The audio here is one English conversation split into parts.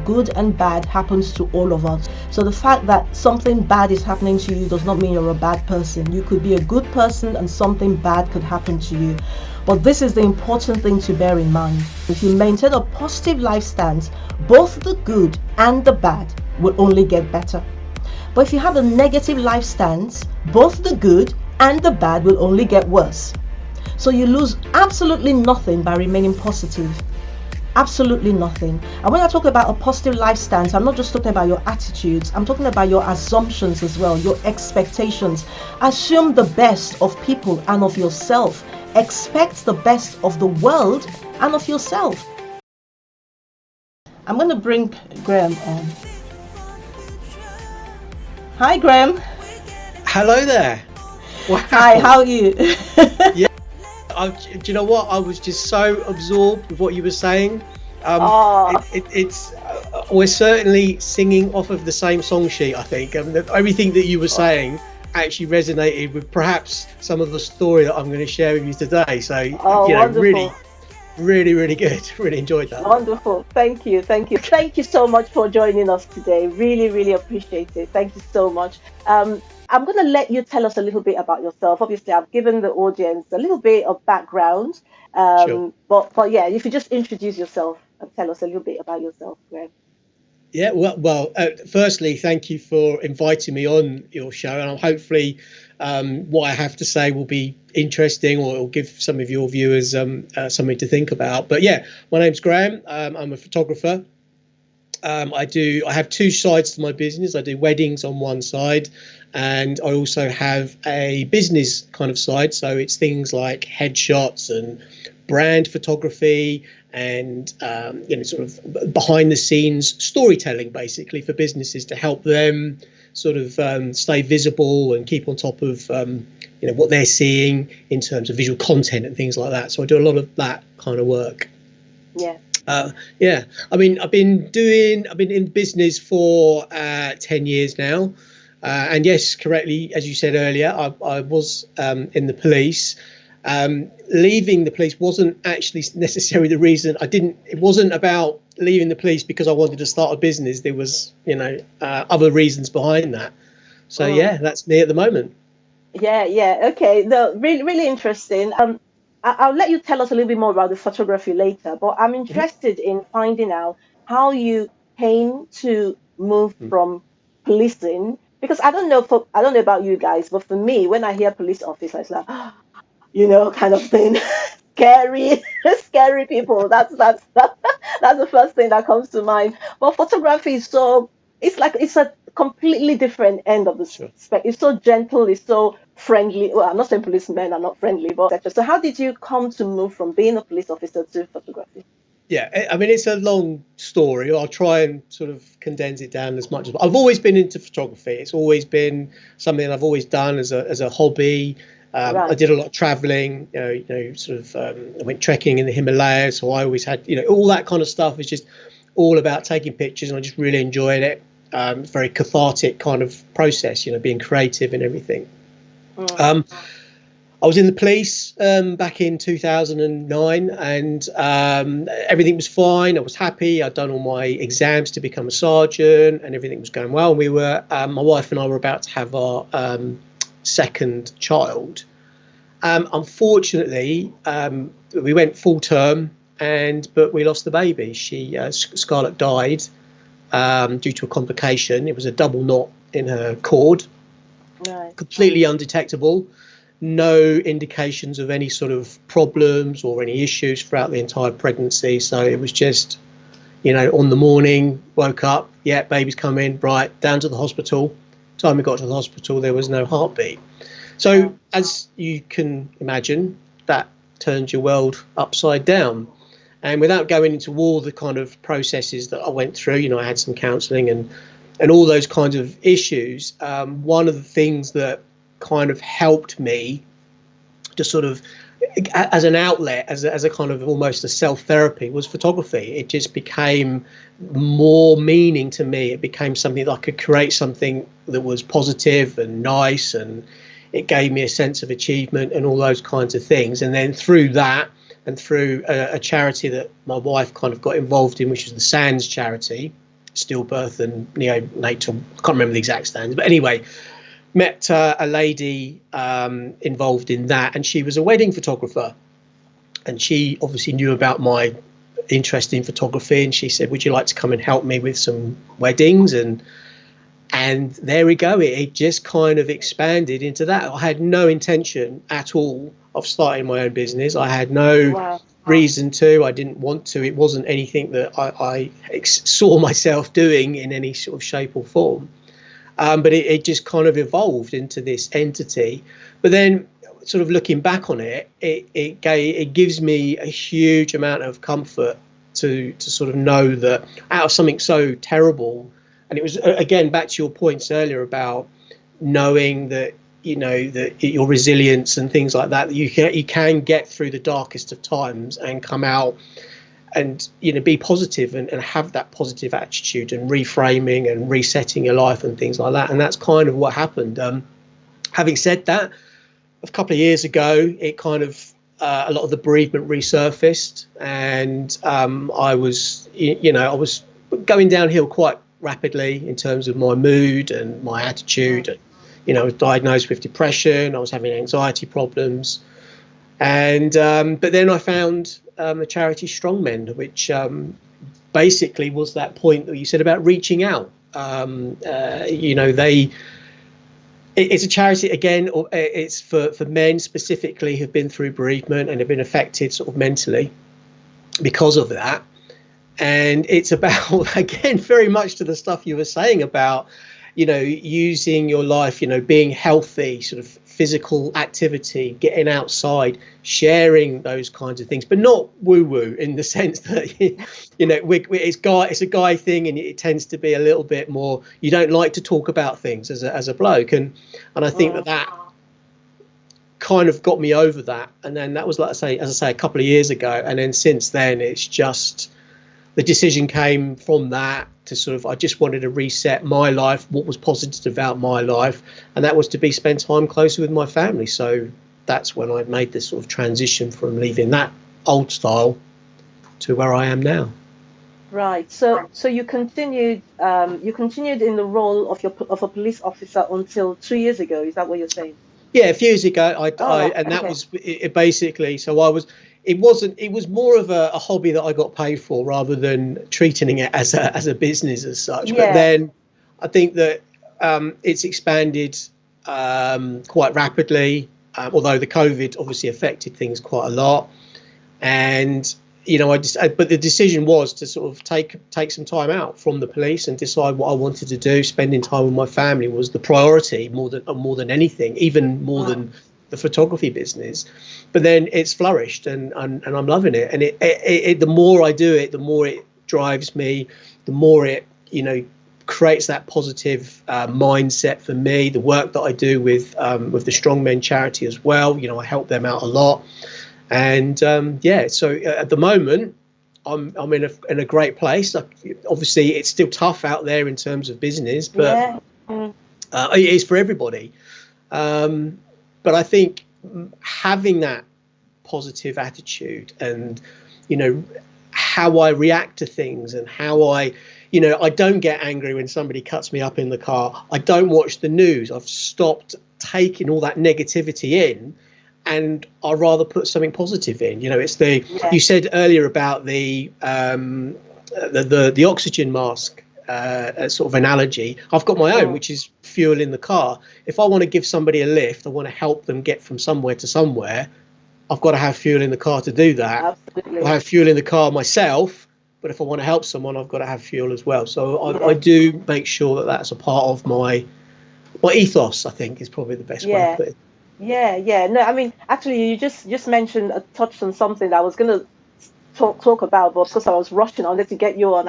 good and bad happens to all of us. So the fact that something bad is happening to you does not mean you're a bad person. You could be a good person and something bad could happen to you. But this is the important thing to bear in mind. If you maintain a positive life stance, both the good and the bad will only get better. But if you have a negative life stance, both the good and the bad will only get worse. So you lose absolutely nothing by remaining positive. Absolutely nothing. And when I talk about a positive life stance, I'm not just talking about your attitudes, I'm talking about your assumptions as well, your expectations. Assume the best of people and of yourself. Expect the best of the world and of yourself. I'm going to bring Graham on. Hi, Graham. Hello there. Wow. Hi, how are you? Yeah. Do you know what? I was just so absorbed with what you were saying. We're certainly singing off of the same song sheet, I think. Everything that you were saying actually resonated with perhaps some of the story that I'm going to share with you today. So, wonderful. really good. Really enjoyed that. Wonderful. Thank you so much for joining us today. Really appreciate it. Thank you so much. I'm going to let you tell us a little bit about yourself. Obviously, I've given the audience a little bit of background, Sure. but yeah, if you just introduce yourself and tell us a little bit about yourself, Greg. Yeah, well, firstly, thank you for inviting me on your show, and hopefully what I have to say will be interesting or will give some of your viewers something to think about. But yeah, my name's Graham. I'm a photographer. I have two sides to my business. I do weddings on one side, and I also have a business kind of side. So it's things like headshots and brand photography and sort of behind the scenes storytelling, basically, for businesses to help them sort of stay visible and keep on top of what they're seeing in terms of visual content and things like that. So I do a lot of that kind of work. Yeah. I mean, I've been in business for 10 years now. And yes, correctly, as you said earlier, I was in the police. Leaving the police wasn't actually necessarily the reason. It wasn't about leaving the police because I wanted to start a business. There was, other reasons behind that. So yeah, that's me at the moment. Yeah. Okay. No, really interesting. I'll let you tell us a little bit more about the photography later, but I'm interested in finding out how you came to move from policing, because I don't know about you guys, but for me, when I hear police officer, it's like, kind of thing. Scary people. That's the first thing that comes to mind. But photography is it's a completely different end of the spectrum. It's so gentle, it's so friendly. Well, I'm not saying policemen are not friendly, but so how did you come to move from being a police officer to photography? Yeah, I mean, it's a long story. I'll try and sort of condense it down as much as I've always been into photography. It's always been something I've always done as a hobby. Right. I did a lot of traveling, I went trekking in the Himalayas. So I always had, all that kind of stuff is just all about taking pictures, and I just really enjoyed it. Very cathartic kind of process, being creative and everything. I was in the police back in 2009, and everything was fine. I was happy. I'd done all my exams to become a sergeant, and everything was going well. We were, my wife and I were about to have our second child. Unfortunately, we went full term, but we lost the baby. Scarlett died due to a complication. It was a double knot in her cord, completely undetectable. No indications of any sort of problems or any issues throughout the entire pregnancy. So it was just, on the morning, woke up, yeah, baby's come in, right, down to the hospital. Time we got to the hospital, there was no heartbeat. So as you can imagine, that turned your world upside down. And without going into all the kind of processes that I went through, I had some counselling and all those kinds of issues. One of the things that kind of helped me to sort of, as an outlet, as a kind of almost a self-therapy, was photography. It just became more meaning to me. It became something that I could create something that was positive and nice, and it gave me a sense of achievement and all those kinds of things. And then through that, and through a charity that my wife kind of got involved in, which is the Sands charity, stillbirth and neonatal. I can't remember the exact standards, but anyway, met a lady involved in that, and she was a wedding photographer, and she obviously knew about my interest in photography, and she said, would you like to come and help me with some weddings? And there we go. It just kind of expanded into that. I had no intention at all of starting my own business. I had no reason to. I didn't want to. It wasn't anything that I saw myself doing in any sort of shape or form. But it just kind of evolved into this entity. But then, sort of looking back on it, it gives me a huge amount of comfort to sort of know that out of something so terrible. And it was, again, back to your points earlier about knowing that, that your resilience and things like that you can get through the darkest of times and come out and, be positive and have that positive attitude and reframing and resetting your life and things like that. And that's kind of what happened. Having said that, a couple of years ago, it kind of, a lot of the bereavement resurfaced, and I was going downhill quite rapidly in terms of my mood and my attitude. And, I was diagnosed with depression. I was having anxiety problems, and but then I found the charity Strongmen, which basically was that point that you said about reaching out. It's a charity, again, it's for men specifically who've been through bereavement and have been affected sort of mentally because of that. And it's about, again, very much to the stuff you were saying about, using your life, being healthy, sort of physical activity, getting outside, sharing those kinds of things, but not woo-woo in the sense that, it's a guy thing, and it tends to be a little bit more, you don't like to talk about things as a bloke. And I think that kind of got me over that. And then that was, as I say, a couple of years ago. And then since then, it's just, the decision came from that to sort of, I just wanted to reset my life, what was positive about my life, and that was to spend time closer with my family. So that's when I made this sort of transition from leaving that old style to where I am now. Right. So you continued in the role of a police officer until 2 years ago. Is that what you're saying? Yeah, a few years ago, that was it basically. So it was more of a hobby that I got paid for rather than treating it as a business as such. Yeah. But then I think that it's expanded quite rapidly, although the COVID obviously affected things quite a lot. And but the decision was to sort of take some time out from the police and decide what I wanted to do. Spending time with my family was the priority more than anything, even more than the photography business. But then it's flourished, and I'm loving it. And it the more I do it, the more it drives me, the more it creates that positive mindset for me. The work that I do with the Strongmen charity as well, I help them out a lot. And so at the moment I'm in a great place. Obviously it's still tough out there in terms of business, but it is for everybody. But I think having that positive attitude and how I react to things, and how I don't get angry when somebody cuts me up in the car. I don't watch the news. I've stopped taking all that negativity in, and I'd rather put something positive in. It's you said earlier about the oxygen mask sort of analogy. I've got my own, which is fuel in the car. If I want to give somebody a lift, I want to help them get from somewhere to somewhere, I've got to have fuel in the car to do that. Absolutely. I have fuel in the car myself, but if I want to help someone, I've got to have fuel as well. So I do make sure that that's a part of my ethos, I think, is probably the best way to put it. Yeah. No, I mean, actually, you just mentioned, touched on something that I was going to talk about, but because I was rushing, I wanted to get you on.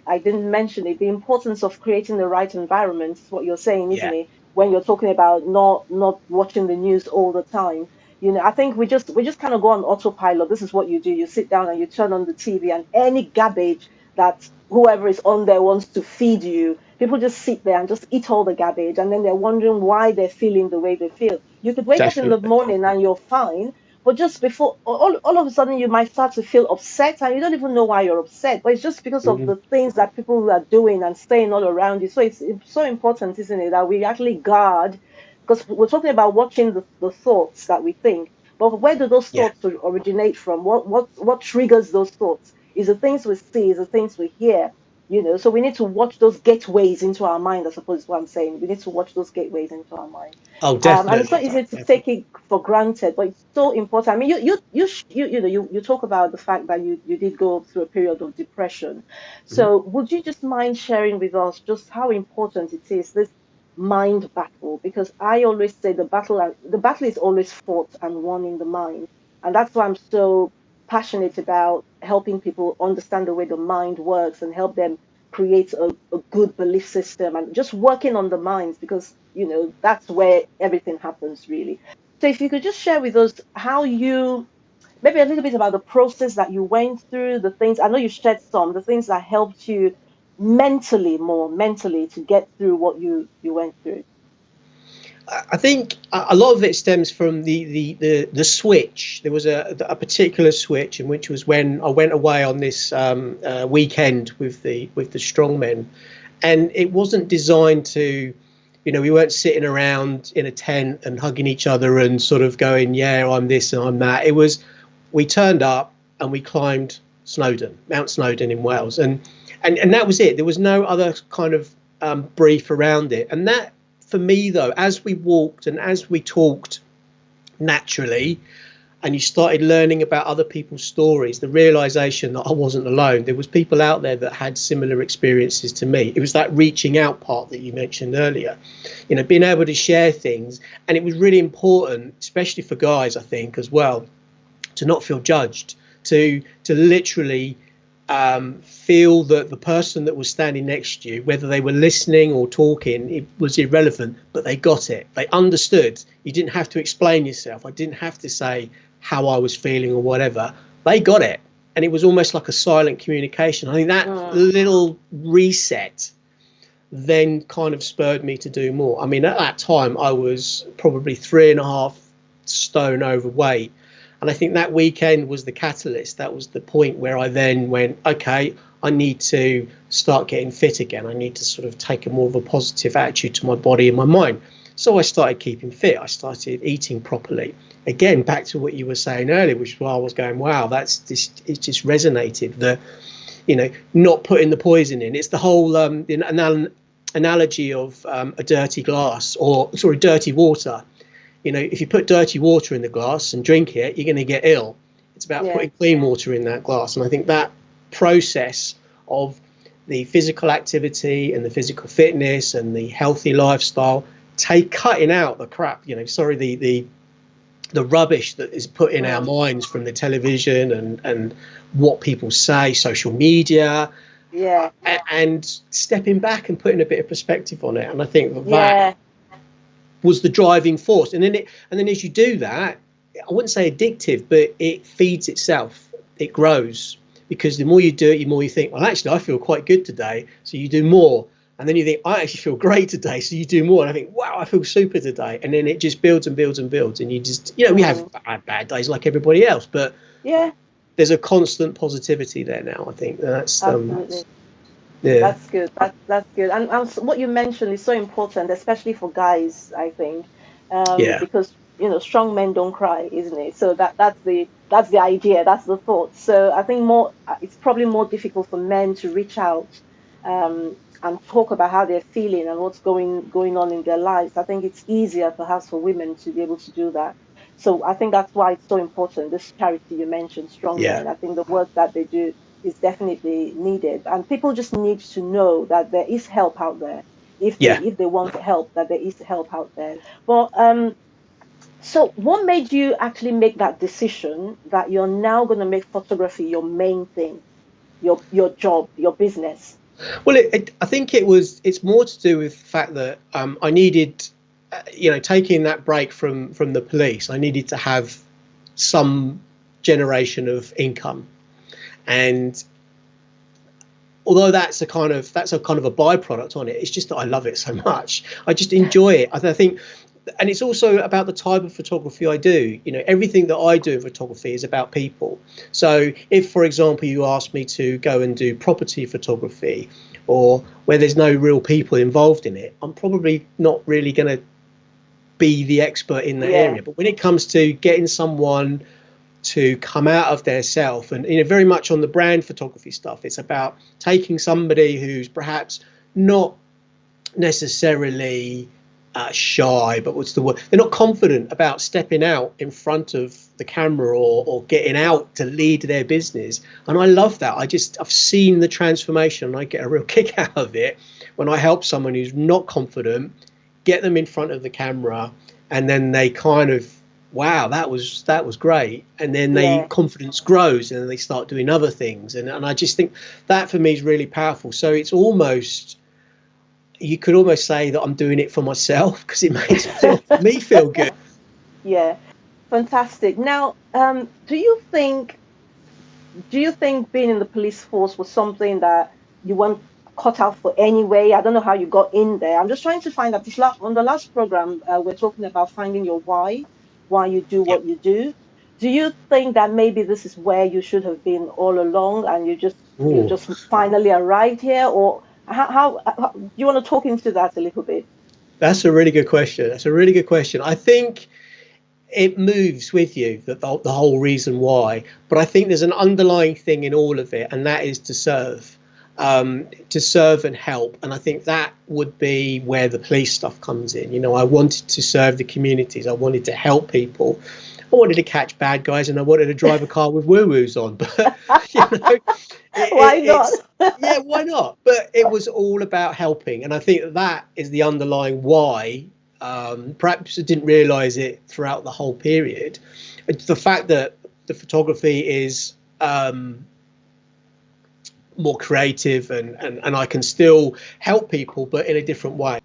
I didn't mention it. The importance of creating the right environment is what you're saying, isn't it? When you're talking about not watching the news all the time. I think we just kind of go on autopilot. This is what you do. You sit down and you turn on the TV, and any garbage that whoever is on there wants to feed you, people just sit there and just eat all the garbage, and then they're wondering why they're feeling the way they feel. You could wake up in the morning and you're fine, but just before, all of a sudden you might start to feel upset, and you don't even know why you're upset, but it's just because of Mhm. the things that people are doing and saying all around you. So it's so important, isn't it, that we actually guard, because we're talking about watching the thoughts that we think, but where do those Yeah. thoughts originate from? What triggers those thoughts? Is the things we see, is the things we hear. So we need to watch those gateways into our mind, I suppose is what I'm saying. We need to watch those gateways into our mind. Oh, And it's definitely. not easy to Definitely. take it for granted, but it's so important. I mean, you talk about the fact that you did go through a period of depression. Mhm. So would you just mind sharing with us just how important it is, this mind battle? Because I always say the battle is always fought and won in the mind, and that's why I'm so passionate about helping people understand the way the mind works and help them create a good belief system, and just working on the minds, because that's where everything happens, really. So if you could just share with us how you, maybe a little bit about the process that you went through, the things, I know you shared some, the things that helped you more mentally to get through what you went through. I think a lot of it stems from the switch. There was a particular switch, in which was when I went away on this weekend with the strongmen, and it wasn't designed to, we weren't sitting around in a tent and hugging each other and sort of going, yeah, I'm this and I'm that. It was, we turned up and we climbed Mount Snowdon in Wales, and that was it. There was no other kind of brief around it, and that, for me though, as we walked and as we talked naturally, and you started learning about other people's stories, the realization that I wasn't alone. There was people out there that had similar experiences to me. It was that reaching out part that you mentioned earlier, being able to share things. And it was really important, especially for guys, I think, as well, to not feel judged, to literally feel that the person that was standing next to you, whether they were listening or talking, it was irrelevant, but they got it. They understood. You didn't have to explain yourself. I didn't have to say how I was feeling or whatever. They got it. And it was almost like a silent communication. I think that Mm, little reset then kind of spurred me to do more. I mean, at that time, I was probably 3.5 stone overweight. And I think that weekend was the catalyst. That was the point where I then went, okay, I need to start getting fit again. I need to sort of take a more of a positive attitude to my body and my mind. So I started keeping fit. I started eating properly. Again, back to what you were saying earlier, which is why I was going, wow, it just resonated. Not putting the poison in. It's the whole analogy of a dirty glass, or sorry, dirty water. If you put dirty water in the glass and drink it, you're going to get ill. It's about yeah. putting clean water in that glass. And I think that process of the physical activity and the physical fitness and the healthy lifestyle, cutting out the crap, the rubbish that is put in our Mm, minds from the television and what people say, social media, yeah. and stepping back and putting a bit of perspective on it. And I think that Yeah. was the driving force. And then as you do that, I wouldn't say addictive, but it feeds itself. It grows, because the more you do it, the more you think, well, actually, I feel quite good today. So you do more. And then you think, I actually feel great today. So you do more. And I think, wow, I feel super today. And then it just builds and builds and builds. And you just, we have Mm, bad days like everybody else, but yeah. there's a constant positivity there now, I think. That's, Absolutely. yeah, That's good. That's good. And what you mentioned is so important, especially for guys, I think, yeah, because strong men don't cry, isn't it? So that's the idea, that's the thought. So I think it's probably more difficult for men to reach out, and talk about how they're feeling and what's going on in their lives. I think it's easier perhaps for women to be able to do that. So I think that's why it's so important. This charity you mentioned, Strong yeah, Men. I think the work that they do is definitely needed, and people just need to know that there is help out there, if they yeah. if they want help, that there is help out there. Well, so what made you actually make that decision that you're now going to make photography your main thing, your job, your business? Well, I think it's more to do with the fact that I needed, taking that break from the police, I needed to have some generation of income. And although that's a kind of a byproduct on it, it's just that I love it so much. I just enjoy it. I think and it's also about the type of photography I do. You know, everything that I do in photography is about people. So if, for example, you ask me to go and do property photography, or where there's no real people involved in it, I'm probably not really going to be the expert in that area. But when it comes to getting someone to come out of their self, and, you know, very much on the brand photography stuff, it's about taking somebody who's perhaps not necessarily shy, but what's the word? They're not confident about stepping out in front of the camera, or getting out to lead their business. And I love that. I've seen the transformation, and I get a real kick out of it when I help someone who's not confident, get them in front of the camera, and then they kind of, wow, that was great. And then their confidence grows, and then they start doing other things. And I just think that for me is really powerful. So it's almost, you could almost say that I'm doing it for myself, because it makes me feel good. Yeah, fantastic. Now, do you think being in the police force was something that you weren't cut out for anyway? I don't know how you got in there. I'm just trying to find out. On the last program, we're talking about finding your why you do what you do. Do you think that maybe this is where you should have been all along, and you just finally arrived here? Or how do you want to talk into that a little bit? That's a really good question. I think it moves with you, the whole reason why. But I think there's an underlying thing in all of it, and that is to serve and help. And I think that would be where the police stuff comes in. You know, I wanted to serve the communities. I wanted to help people. I wanted to catch bad guys, and I wanted to drive a car with woo-woos on. But, you know, why not? Yeah, why not? But it was all about helping. And I think that is the underlying why. Perhaps I didn't realise it throughout the whole period. The fact that the photography is more creative, and I can still help people, but in a different way.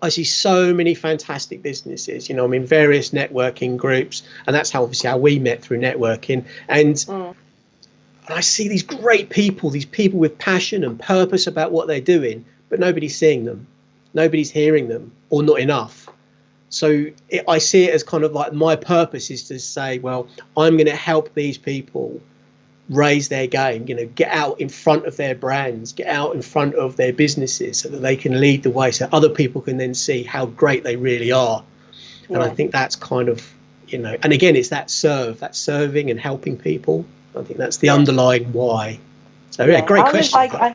I see so many fantastic businesses, you know, I'm in various networking groups, and that's obviously how we met, through networking. And I see these great people, with passion and purpose about what they're doing, but nobody's seeing them, nobody's hearing them, or not enough. So I see it as kind of like, my purpose is to say, well, I'm going to help these people raise their game, you know, get out in front of their brands, get out in front of their businesses, so that they can lead the way, so other people can then see how great they really are. And I think that's kind of, you know, and again, it's that serving and helping people. I think that's the underlying why. So great question. I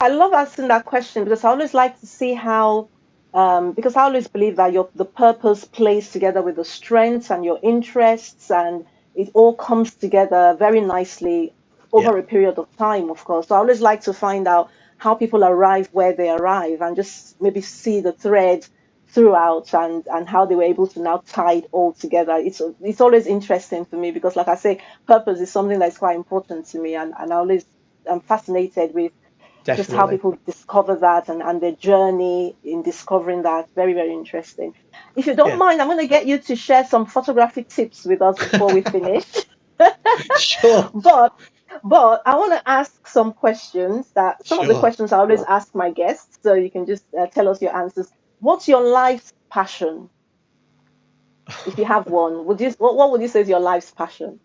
love asking that question, because I always like to see how, because I always believe that the purpose plays together with the strengths and your interests, and it all comes together very nicely over a period of time, of course. So I always like to find out how people arrive where they arrive, and just maybe see the thread throughout, and how they were able to now tie it all together. It's always interesting for me, because, like I say, purpose is something that's quite important to me, and I'm fascinated with just how people discover that, and their journey in discovering that. Very, very interesting. If you don't mind, I'm going to get you to share some photographic tips with us before we finish. Sure. But I want to ask some questions, that some of the questions I always ask my guests, so you can just tell us your answers. What's your life's passion? If you have one, what would you say is your life's passion?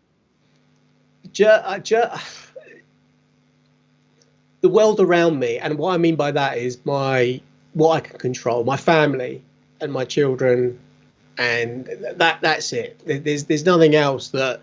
The world around me, and what I mean by that is what I can control, my family and my children, and that's it. There's nothing else that,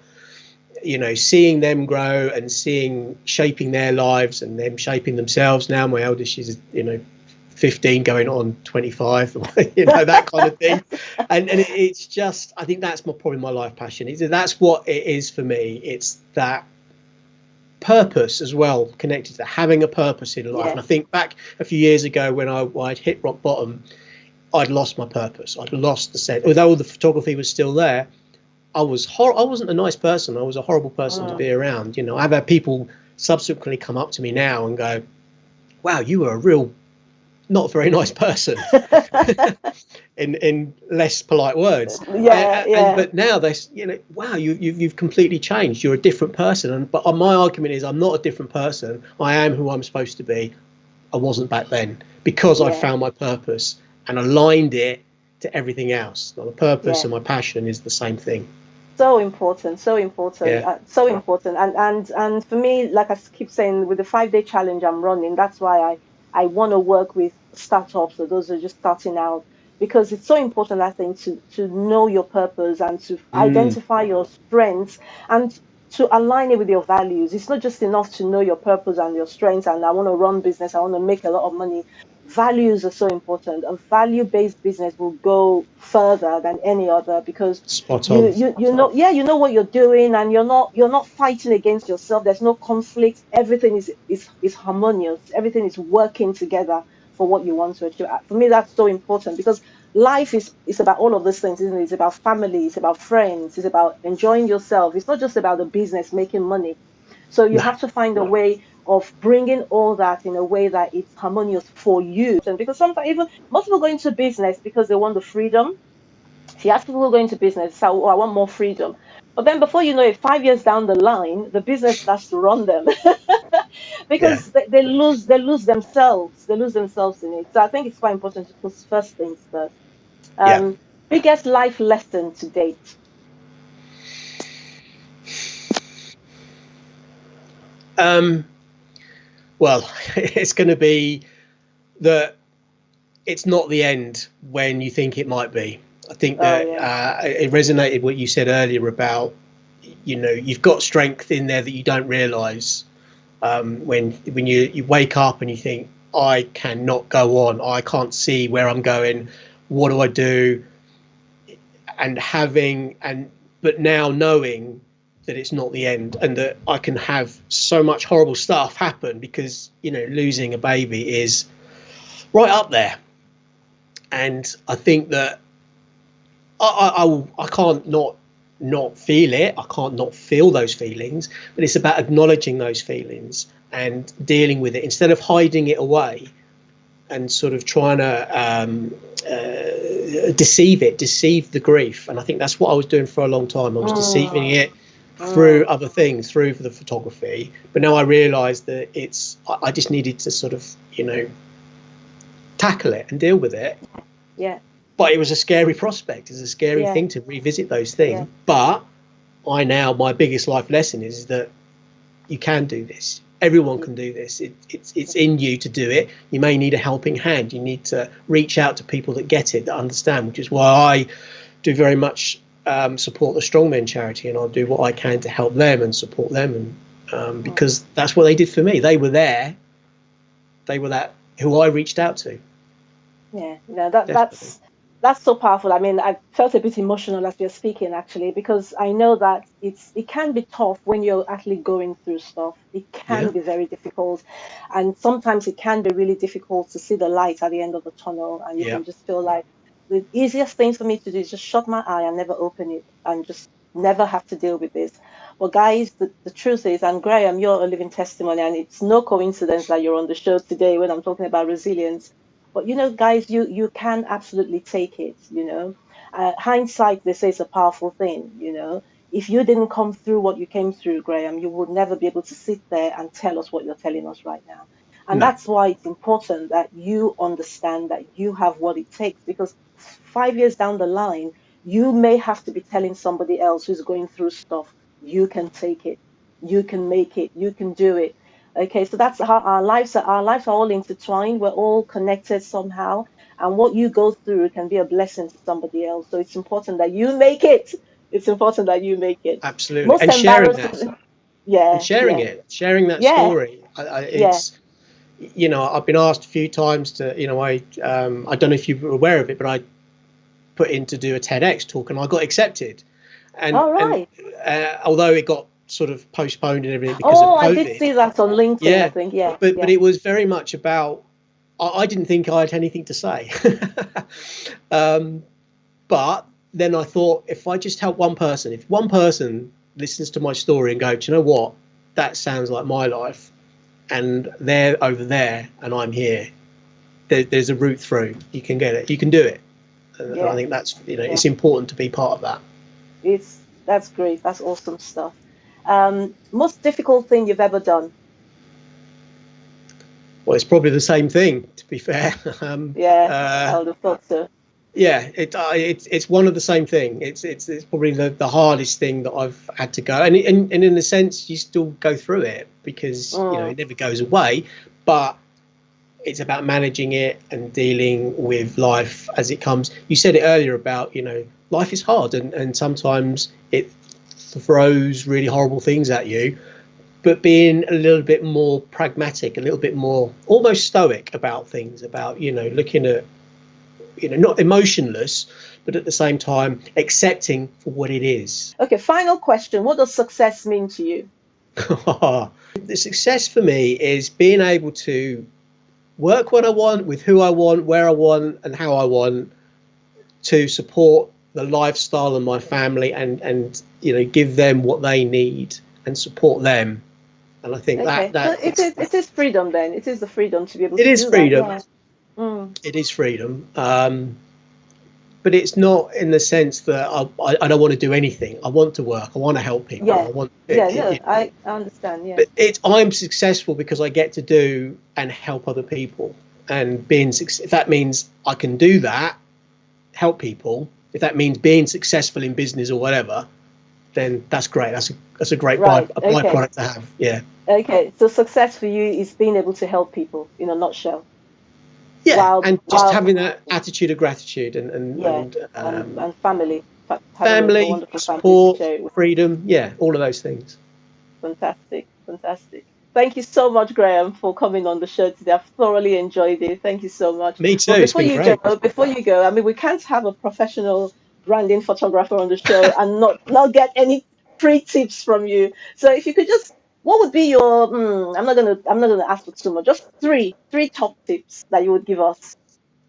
you know, seeing them grow and shaping their lives, and them shaping themselves. Now my eldest, she's, you know, 15 going on 25, you know, that kind of thing. And it's just, I think that's probably my life passion. That's what it is for me. It's that purpose as well, connected to having a purpose in life. And I think back a few years ago when I'd hit rock bottom, I'd lost my purpose. I'd lost the sense. Although the photography was still there, I wasn't a nice person. I was a horrible person to be around. You know, I've had people subsequently come up to me now and go, wow, you were a real not very nice person, in less polite words. But now they, you know, wow, you've completely changed. You're a different person. But my argument is, I'm not a different person. I am who I'm supposed to be. I wasn't back then, because I found my purpose and aligned it to everything else. The purpose Yeah. and my passion is the same thing. So important, so important, Yeah. so important. And for me, like I keep saying, with the 5 day challenge I'm running, that's why I want to work with startups or those who are just starting out, because it's so important, I think, to know your purpose and to Mm. identify your strengths and to align it with your values. It's not just enough to know your purpose and your strengths and I want to run business, I want to make a lot of money. Values are so important. A value-based business will go further than any other because Spot you on. you you know, yeah, you know what you're doing and you're not fighting against yourself. There's no conflict. Everything is harmonious. Everything is working together for what you want to achieve. For me, that's so important because life is about all of those things, isn't it? It's about family, it's about friends, it's about enjoying yourself. It's not just about the business making money. So you No. have to find a way of bringing all that in a way that it's harmonious for you. And because sometimes even most people go into business because they want the freedom. See, as people go into business, so, oh, I want more freedom. But then before you know it, 5 years down the line, the business starts to run them Yeah. because they lose themselves. They lose themselves in it. So I think it's quite important to put first things first. Yeah. Um, biggest life lesson to date. Well, it's going to be that it's not the end when you think it might be. I think Oh that yeah, it resonated what you said earlier about, you've got strength in there that you don't realise. When you wake up and you think, I cannot go on, I can't see where I'm going, what do I do? But now knowing that it's not the end and that I can have so much horrible stuff happen because losing a baby is right up there. And I think that I can't not feel it. I can't not feel those feelings, but it's about acknowledging those feelings and dealing with it instead of hiding it away and sort of trying to deceive the grief. And I think that's what I was doing for a long time. I was deceiving mm, it through mm, other things, through the photography. But now I realised that I just needed to sort of, tackle it and deal with it. yeah, But it was a scary prospect. It's a scary yeah, thing to revisit those yeah, things. But my biggest life lesson is that you can do this. Everyone can do this. It's in you to do it. You may need a helping hand. You need to reach out to people that get it, that understand, which is why I do very much support the Strongmen charity, and I'll do what I can to help them and support them, and mm, because that's what they did for me. They were there. They were that who I reached out to. yeah. No, that Definitely. that's so powerful. I mean, I felt a bit emotional as you're speaking, actually, because I know that it can be tough when you're actually going through stuff. It Yeah. can be very difficult, and sometimes it can be really difficult to see the light at the end of the tunnel, and you Yeah. can just feel like the easiest thing for me to do is just shut my eye and never open it, and just never have to deal with this. Well, guys, the truth is, and Graham, you're a living testimony, and it's no coincidence that you're on the show today when I'm talking about resilience. But guys, you can absolutely take it. Hindsight, they say, is a powerful thing. If you didn't come through what you came through, Graham, you would never be able to sit there and tell us what you're telling us right now. And No. that's why it's important that you understand that you have what it takes, because 5 years down the line, you may have to be telling somebody else who's going through stuff, you can take it, you can make it, you can do it. Okay, so that's how our lives are all intertwined. We're all connected somehow, and what you go through can be a blessing to somebody else. So it's important that you make it. It's important that you make it. Absolutely. Most And sharing that. embarrassing. And Yeah, sharing yeah, it, sharing that yeah, story. yeah. It's, I've been asked a few times to, I don't know if you were aware of it, but I put in to do a TEDx talk and I got accepted. All And right. although it got sort of postponed and everything because of Oh, I did COVID, see that on LinkedIn, I yeah, think. Yeah, but yeah. it was very much about, I didn't think I had anything to say. um, but then I thought, if I just help one person, if one person listens to my story and go, do you know what? That sounds like my life. And they're over there and I'm here. There's a route through. You can get it. You can do it. And I Yeah, think that's, yeah. it's important to be part of that. That's great. That's awesome stuff. Most difficult thing you've ever done? Well, it's probably the same thing, to be fair. Yeah, I would have thought so. Yeah, it's one of the same thing. It's probably the hardest thing that I've had to go, and in a sense, you still go through it because Mm, it never goes away. But it's about managing it and dealing with life as it comes. You said it earlier about life is hard, and sometimes it throws really horrible things at you. But being a little bit more pragmatic, a little bit more almost stoic about things, about looking at not emotionless, but at the same time accepting for what it is. okay, final question. What does success mean to you? The success for me is being able to work when I want, with who I want, where I want, and how I want, to support the lifestyle of my family, and give them what they need and support them. And I think that Okay, so it is freedom then. It is the freedom to be able it to is do that. freedom. Yeah. Mm, It is freedom. But it's not in the sense that I don't want to do anything. I want to work. I want to help people. I yeah. want Yeah. No, I understand. Yeah. but I'm successful because I get to do and help other people. And if that means I can do that, help people. If that means being successful in business or whatever, then that's great. That's a great Right. Okay. byproduct to have. Yeah, Okay. So success for you is being able to help people in a nutshell. yeah, While and just while having that attitude of gratitude and yeah, and family, having a family wonderful family to support, share it with. freedom. Yeah, all of those things. Fantastic, fantastic. Thank you so much, Graham, for coming on the show today. I've thoroughly enjoyed it. Thank you so much. Me too. But It's been great. before you go, I mean, we can't have a professional branding photographer on the show and not get any free tips from you. So if you could just, what would be your? I'm not gonna ask for too much. Just three top tips that you would give us.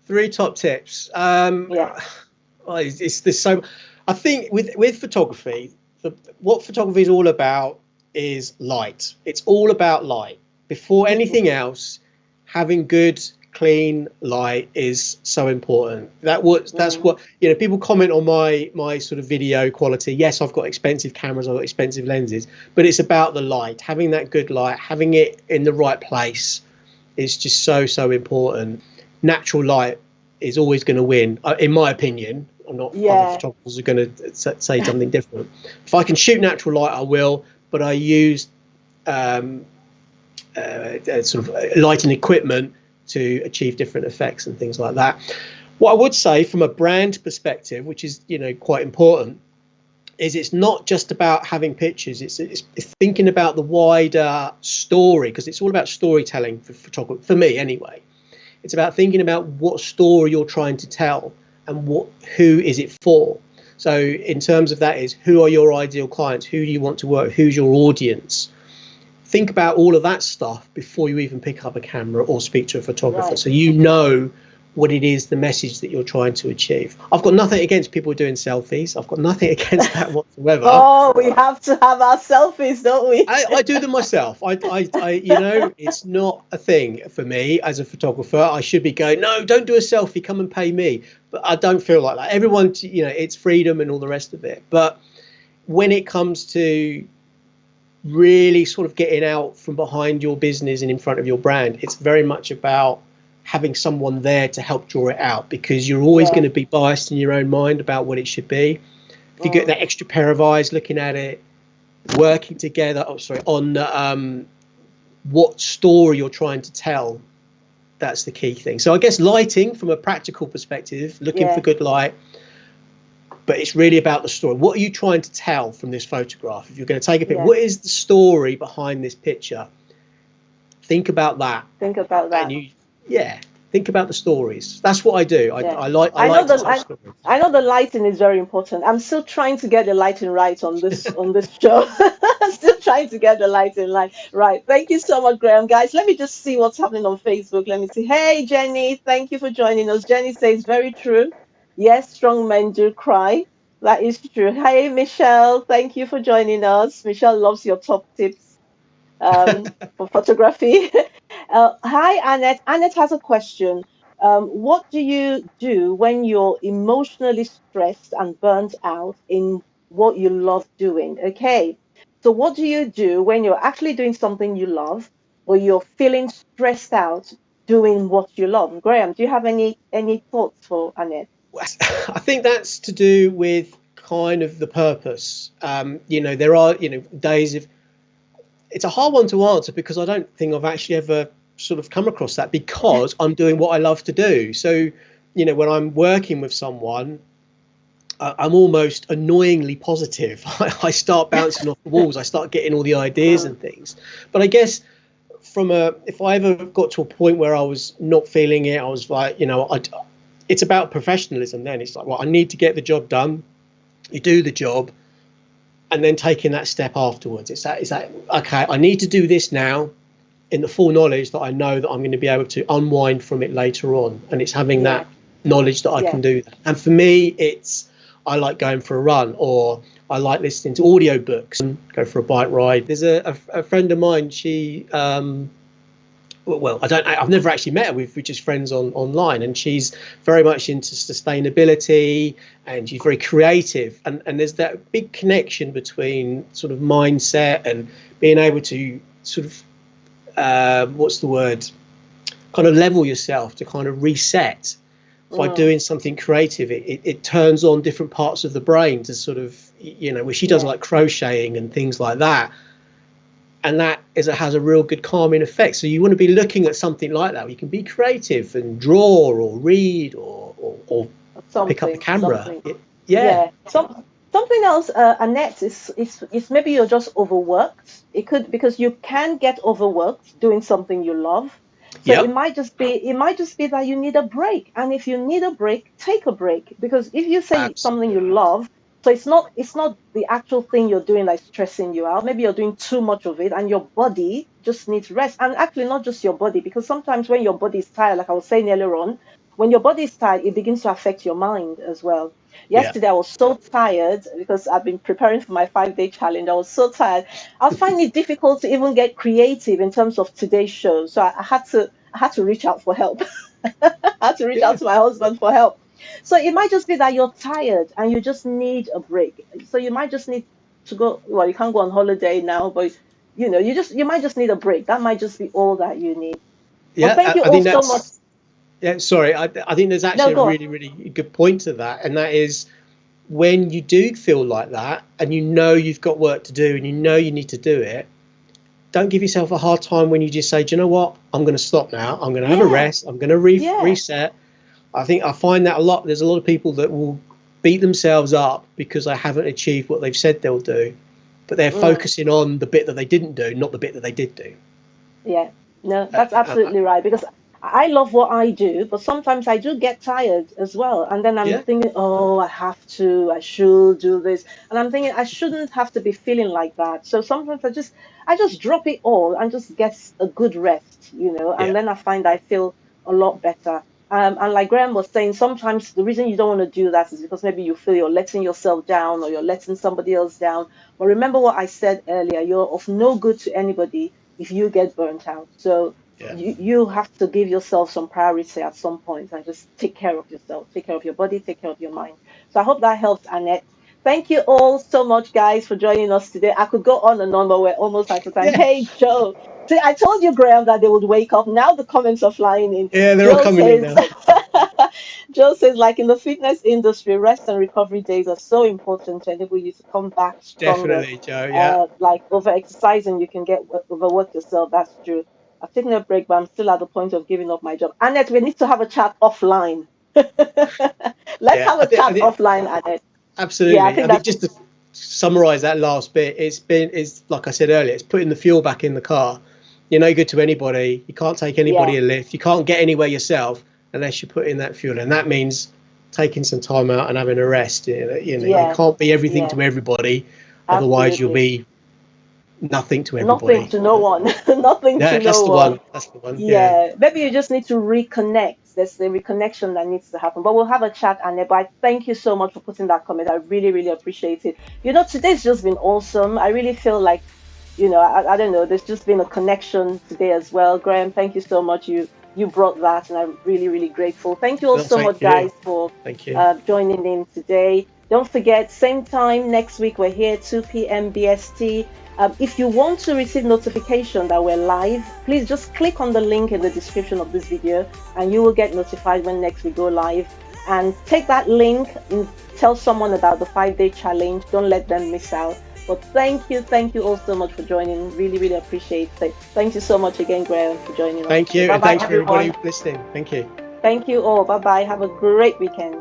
Three top tips. Yeah. It's there's so. I think with photography, what photography is all about is light. It's all about light. Before anything else, having good, clean light is so important. That's Mm, what people comment on my sort of video quality. Yes, I've got expensive cameras, I've got expensive lenses, but it's about the light. Having that good light, having it in the right place is just so important. Natural light is always going to win, in my opinion. I'm not. Other yeah. photographers are going to say something different. If I can shoot natural light, I will. But I use um, sort of lighting equipment to achieve different effects and things like that. What I would say from a brand perspective, which is quite important, is it's not just about having pictures. It's thinking about the wider story, because it's all about storytelling for photography, for me anyway. It's about thinking about what story you're trying to tell and who is it for. So in terms of that is, who are your ideal clients? Who do you want to work with? Who's your audience? Think about all of that stuff before you even pick up a camera or speak to a photographer, Right. so you know what it is, the message that you're trying to achieve. I've got nothing against people doing selfies. I've got nothing against that whatsoever. Oh, we have to have our selfies, don't we? I do them myself. It's not a thing for me as a photographer. I should be going, no, don't do a selfie, come and pay me. But I don't feel like that. Everyone, it's freedom and all the rest of it. But when it comes to really sort of getting out from behind your business and in front of your brand, it's very much about having someone there to help draw it out, because you're always Yeah. going to be biased in your own mind about what it should be. If you get Mm, that extra pair of eyes looking at it, working together, on what story you're trying to tell, that's the key thing. So I guess lighting from a practical perspective, looking for yeah. good light, but it's really about the story. What are you trying to tell from this photograph? If you're going to take a picture, Yeah. what is the story behind this picture? Think about that. Think about And that. yeah, think about the stories. That's what I do. Yeah. I I know like to the tell I, stories. I know the lighting is very important. I'm still trying to get the lighting right on this show. Still trying to get the lighting right. Thank you so much, Graham. Guys, let me just see what's happening on Facebook. Let me see. Hey, Jenny, thank you for joining us. Jenny says very true. Yes, strong men do cry. That is true. Hey, Michelle, thank you for joining us. Michelle loves your top tips for photography. Hi, Annette. Annette has a question. What do you do when you're emotionally stressed and burnt out in what you love doing? Okay. So, what do you do when you're actually doing something you love, or you're feeling stressed out doing what you love? Graham, do you have any thoughts for Annette? I think that's to do with kind of the purpose. There are, days of, it's a hard one to answer because I don't think I've actually ever sort of come across that, because I'm doing what I love to do. So, when I'm working with someone, I'm almost annoyingly positive. I start bouncing off the walls. I start getting all the ideas and things. But I guess if I ever got to a point where I was not feeling it, I was like, it's about professionalism then. It's like, well, I need to get the job done. You do the job, and then taking that step afterwards. It's that, okay, I need to do this now in the full knowledge that I know that I'm going to be able to unwind from it later on. And it's having that knowledge that I can do that. And for me, I like going for a run, or I like listening to audiobooks and go for a bike ride. There's a friend of mine, she, I've never actually met her. We're just friends online, and she's very much into sustainability, and she's very creative. And there's that big connection between sort of mindset and being able to sort of, kind of level yourself, to kind of reset. By doing something creative, it turns on different parts of the brain to sort of, where she does like crocheting and things like that. And that has a real good calming effect. So you want to be looking at something like that, where you can be creative and draw or read or pick up the camera. Something else, Annette, is maybe you're just overworked. It could, because you can get overworked doing something you love. So it might just be that you need a break. And if you need a break, take a break. Because if you say something you love, so it's not the actual thing you're doing that's stressing you out. Maybe you're doing too much of it and your body just needs rest. And actually not just your body, because sometimes when your body is tired, like I was saying earlier on, when your body is tired, it begins to affect your mind as well. Yesterday, I was so tired because I've been preparing for my 5-day challenge. I was so tired. I was finding it difficult to even get creative in terms of today's show. So I had to reach out for help. I had to reach out to my husband for help. So it might just be that you're tired and you just need a break. So you might just need to go. Well, you can't go on holiday now, but you might just need a break. That might just be all that you need. Yeah, well, thank you all so much. Yeah, sorry. I think there's actually a really, really good point to that. And that is, when you do feel like that and you've got work to do and you need to do it, don't give yourself a hard time when you just say, do you know what? I'm going to stop now. I'm going to have a rest. I'm going to reset. I think I find that a lot. There's a lot of people that will beat themselves up because they haven't achieved what they've said they'll do, but they're focusing on the bit that they didn't do, not the bit that they did do. Yeah, no, that's absolutely right. Because I love what I do, but sometimes I do get tired as well. And then I'm thinking, I should do this. And I'm thinking I shouldn't have to be feeling like that. So sometimes I just drop it all and just get a good rest, and then I find I feel a lot better. And like Graham was saying, sometimes the reason you don't want to do that is because maybe you feel you're letting yourself down or you're letting somebody else down. But remember what I said earlier, you're of no good to anybody if you get burnt out. So you have to give yourself some priority at some point and just take care of yourself, take care of your body, take care of your mind. So I hope that helps, Annette. Thank you all so much, guys, for joining us today. I could go on and on, but we're almost out of time. Hey, Joe. See, I told you, Graham, that they would wake up. Now the comments are flying in. Yeah, they're all coming in now. Joe says, like in the fitness industry, rest and recovery days are so important to enable you to come back stronger. Definitely, Joe, yeah. Like over-exercising, you can get overwork yourself. That's true. I've taken a break, but I'm still at the point of giving up my job. Annette, we need to have a chat offline. Let's have a chat offline, Annette. Absolutely. I think just to summarize that last bit, it's like I said earlier, it's putting the fuel back in the car. You're no good to anybody. You can't take anybody a lift. You can't get anywhere yourself unless you put in that fuel. And that means taking some time out and having a rest. You can't be everything to everybody. Otherwise, you'll be nothing to everybody. Nothing to no one. Nothing to no one. That's the one. Yeah. Maybe you just need to reconnect. There's the reconnection that needs to happen. But we'll have a chat, Anne. But I thank you so much for putting that comment. I really, really appreciate it. Today's just been awesome. I really feel like, I don't know, there's just been a connection today as well. Graham, thank you so much. You brought that, and I'm really, really grateful. Thank you all so much, guys, for joining in today. Don't forget, same time next week, we're here, 2 p.m. BST. If you want to receive notification that we're live, please just click on the link in the description of this video and you will get notified when next we go live. and take that link and tell someone about the 5-day challenge. Don't let them miss out. But thank you all so much for joining. Really, really appreciate it. Thank you so much again, Graham, for joining us. Thank you, Bye and bye, thanks for everyone. everybody listening. Thank you. Thank you all. Bye bye. Have a great weekend.